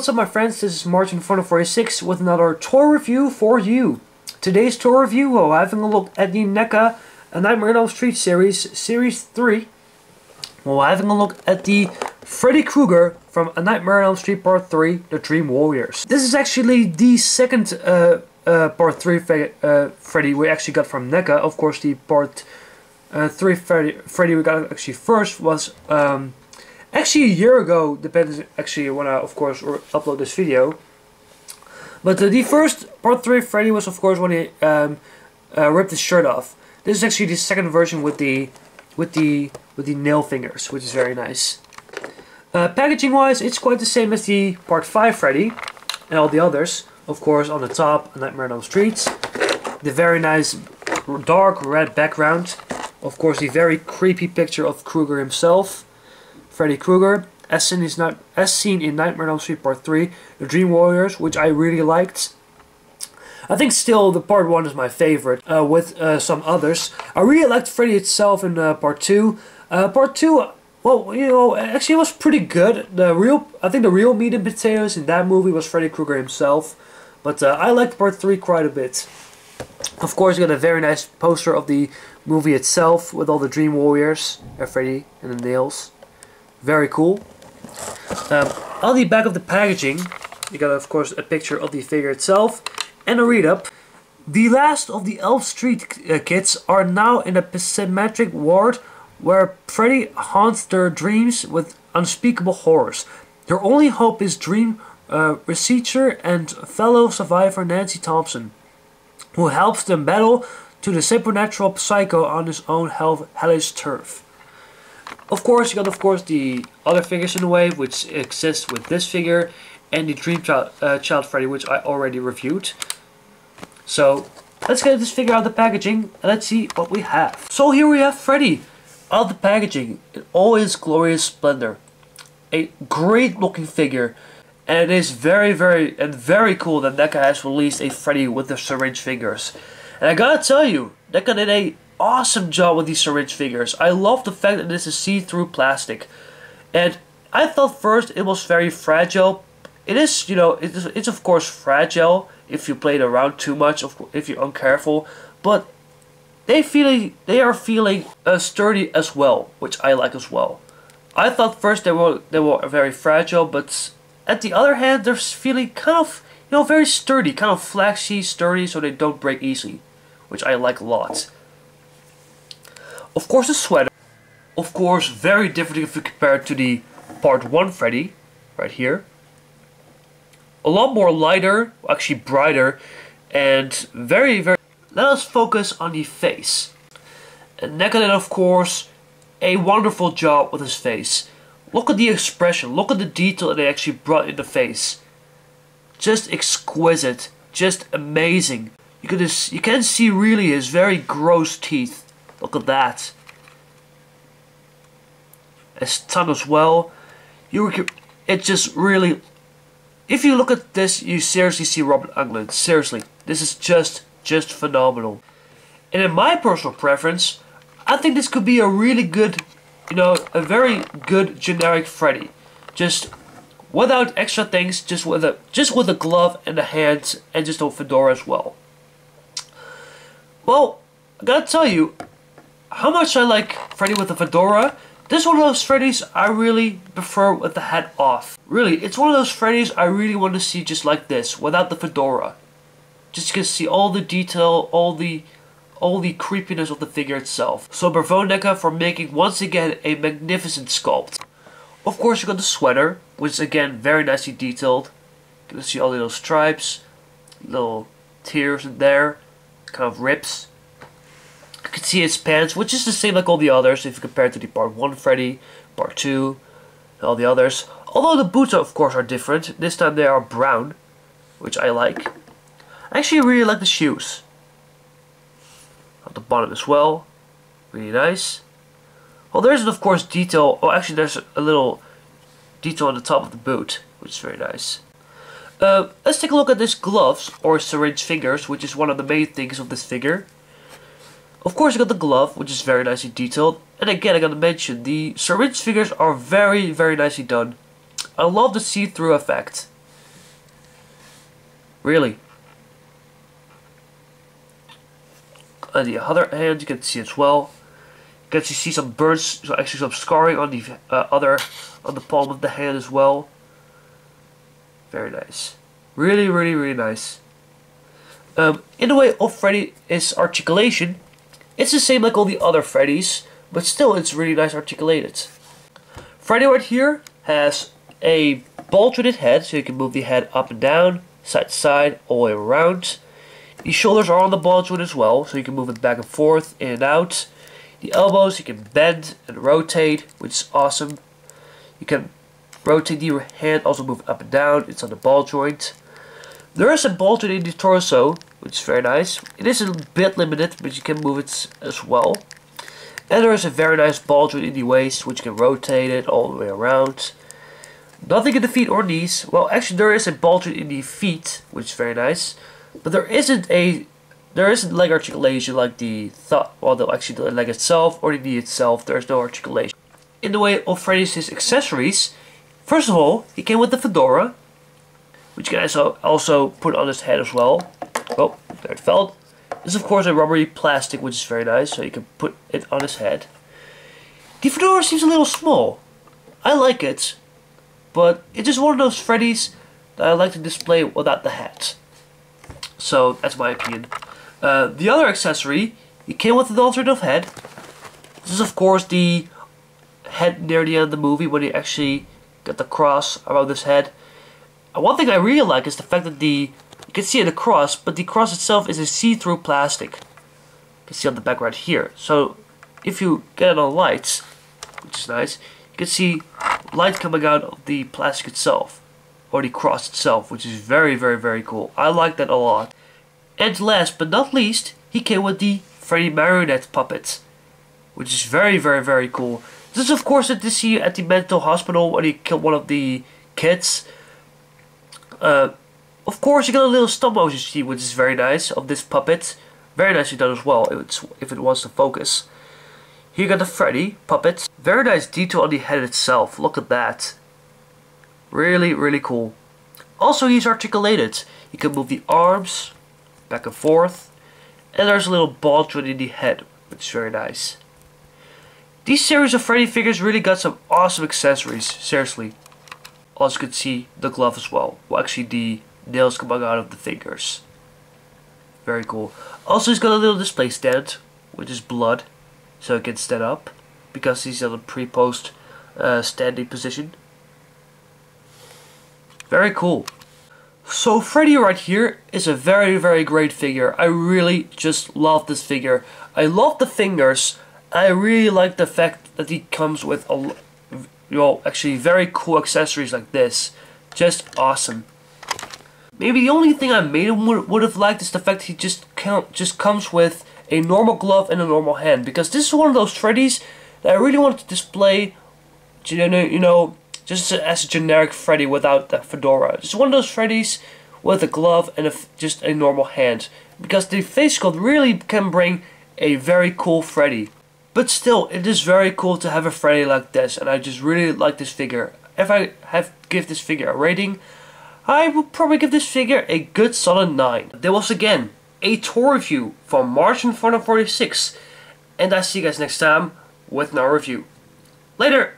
what's up my friends, this is Martin446 with another toy review for you. Today's toy review, we're having a look at the Neca A Nightmare on Elm Street series 3. We're having a look at the Freddy Krueger from A Nightmare on Elm Street Part 3, The Dream Warriors. This is actually the second Part 3 Freddy we actually got from Neca. Of course the Part 3 Freddy we got actually first was actually a year ago, depends actually when I of course upload this video. But the first Part 3 Freddy was of course when he ripped his shirt off. This is actually the second version with the nail fingers, which is very nice. Packaging wise, it's quite the same as the Part 5 Freddy and all the others. Of course, on the top, A Nightmare on Elm Street. The very nice dark red background. Of course, the very creepy picture of Krueger himself, Freddy Krueger, as seen in Nightmare on Elm Street Part 3, The Dream Warriors, which I really liked. I think still the Part 1 is my favorite, with some others. I really liked Freddy itself in Part 2. Part 2, well, you know, actually was pretty good. I think the real meat and potatoes in that movie was Freddy Krueger himself. But I liked Part 3 quite a bit. Of course, you got a very nice poster of the movie itself with all the Dream Warriors, Freddy and the nails. Very cool. On the back of the packaging, you got of course a picture of the figure itself and a read-up. The last of the Elmstreet kids are now in a psychiatric ward where Freddy haunts their dreams with unspeakable horrors. Their only hope is dream researcher and fellow survivor Nancy Thompson, who helps them battle to the supernatural psycho on his own hellish turf. Of course, you got the other figures in the wave, which exist with this figure, and the Dream Child Freddy, which I already reviewed. So, let's get this figure out of the packaging, and let's see what we have. So here we have Freddy, out of the packaging, in all his glorious splendor. A great looking figure, and it is very cool that Neca has released a Freddy with the syringe fingers. And I gotta tell you, Neca did a awesome job with these syringe figures. I love the fact that this is see-through plastic. And I thought first it was very fragile. It is, you know, it's of course fragile if you play it around too much, if you're uncareful. But they are feeling sturdy as well, which I like as well. I thought first they were very fragile, but at the other hand, they're feeling kind of, you know, very sturdy, kind of flashy, sturdy, so they don't break easily, which I like a lot. Of course, the sweater. Of course, very different if you compare it to the Part 1 Freddy, right here. A lot more lighter, actually brighter, and very... Let us focus on the face. And Neca did, of course, a wonderful job with his face. Look at the expression, look at the detail that they actually brought in the face. Just exquisite, just amazing. You can see really his very gross teeth. Look at that. His tongue as well. It just really... If you look at this, you seriously see Robert Englund. Seriously, this is just phenomenal. And in my personal preference, I think this could be a really good, you know, a very good generic Freddy. Just without extra things, just with a glove and a hand and just a fedora as well. Well, I gotta tell you how much I like Freddy with a fedora. This is one of those Freddys I really prefer with the hat off. Really, it's one of those Freddys I really want to see just like this, without the fedora. Just to see all the detail, all the creepiness of the figure itself. So bravo Neca for making once again a magnificent sculpt. Of course you got the sweater, which is again very nicely detailed. You can see all the little stripes, little tears in there, kind of rips. You can see his pants, which is the same like all the others if you compare it to the Part 1 Freddy, Part 2, and all the others. Although the boots of course are different. This time they are brown, which I like. I actually really like the shoes. At the bottom as well. Really nice. Well, there isn't of course detail. Oh, actually there's a little detail on the top of the boot, which is very nice. Let's take a look at this gloves, or syringe fingers, which is one of the main things of this figure. Of course you got the glove, which is very nicely detailed. And again, I gotta mention, the syringe figures are very nicely done. I love the see-through effect. Really. On the other hand, you can see as well. You can see some burns, so actually some scarring on the on the palm of the hand as well. Very nice. Really, really, really nice. In the way of Freddy is articulation, it's the same like all the other Freddys, but still it's really nice articulated. Freddy right here has a ball-jointed head, so you can move the head up and down, side to side, all the way around. The shoulders are on the ball joint as well, so you can move it back and forth, in and out. The elbows you can bend and rotate, which is awesome. You can rotate the hand, also move up and down, it's on the ball joint. There is a ball joint in the torso, which is very nice. It is a bit limited, but you can move it as well. And there is a very nice ball joint in the waist, which you can rotate it all the way around. Nothing in the feet or knees. Well, actually there is a ball joint in the feet, which is very nice. But there isn't leg articulation like the leg itself or the knee itself. There is no articulation. In the way of Freddy's accessories, first of all, he came with the fedora, which you can also put on his head as well. Oh, there it fell. This is of course a rubbery plastic, which is very nice, so you can put it on his head. The fedora seems a little small. I like it, but it's just one of those Freddys that I like to display without the hat. So that's my opinion. The other accessory, it came with an alternative head. This is of course the head near the end of the movie when he actually got the cross around his head. And one thing I really like is the fact that you can see the cross, but the cross itself is a see-through plastic. You can see on the back right here. So if you get it on lights, which is nice, you can see light coming out of the plastic itself, or the cross itself, which is very, very, very cool. I like that a lot. And last but not least, he came with the Freddy marionette puppet, which is very, very, very cool. This is of course to see at the mental hospital when he killed one of the kids. Of course you get a little stop motion see, which is very nice, of this puppet. Very nicely done as well, if it wants to focus. Here you got the Freddy puppet. Very nice detail on the head itself, look at that. Really, really cool. Also he's articulated. You can move the arms back and forth. And there's a little ball joint in the head, which is very nice. These series of Freddy figures really got some awesome accessories, seriously. Also you can see the glove as well. Well, actually the nails coming out of the fingers. Very cool. Also he's got a little display stand, which is blood, so he can stand up, because he's in a pre-post standing position. Very cool. So Freddy right here is a very, very great figure. I really just love this figure. I love the fingers. I really like the fact that he comes with actually very cool accessories like this. Just awesome. Maybe the only thing I made him would have liked is the fact he just comes with a normal glove and a normal hand, because this is one of those Freddys that I really want to display, just as a generic Freddy without the fedora. Just one of those Freddys with a glove and just a normal hand, because the face sculpt really can bring a very cool Freddy. But still, it is very cool to have a Freddy like this, and I just really like this figure. If I give this figure a rating, I would probably give this figure a good solid 9. There was again a tour review from Martian 446, and I see you guys next time with another review. Later!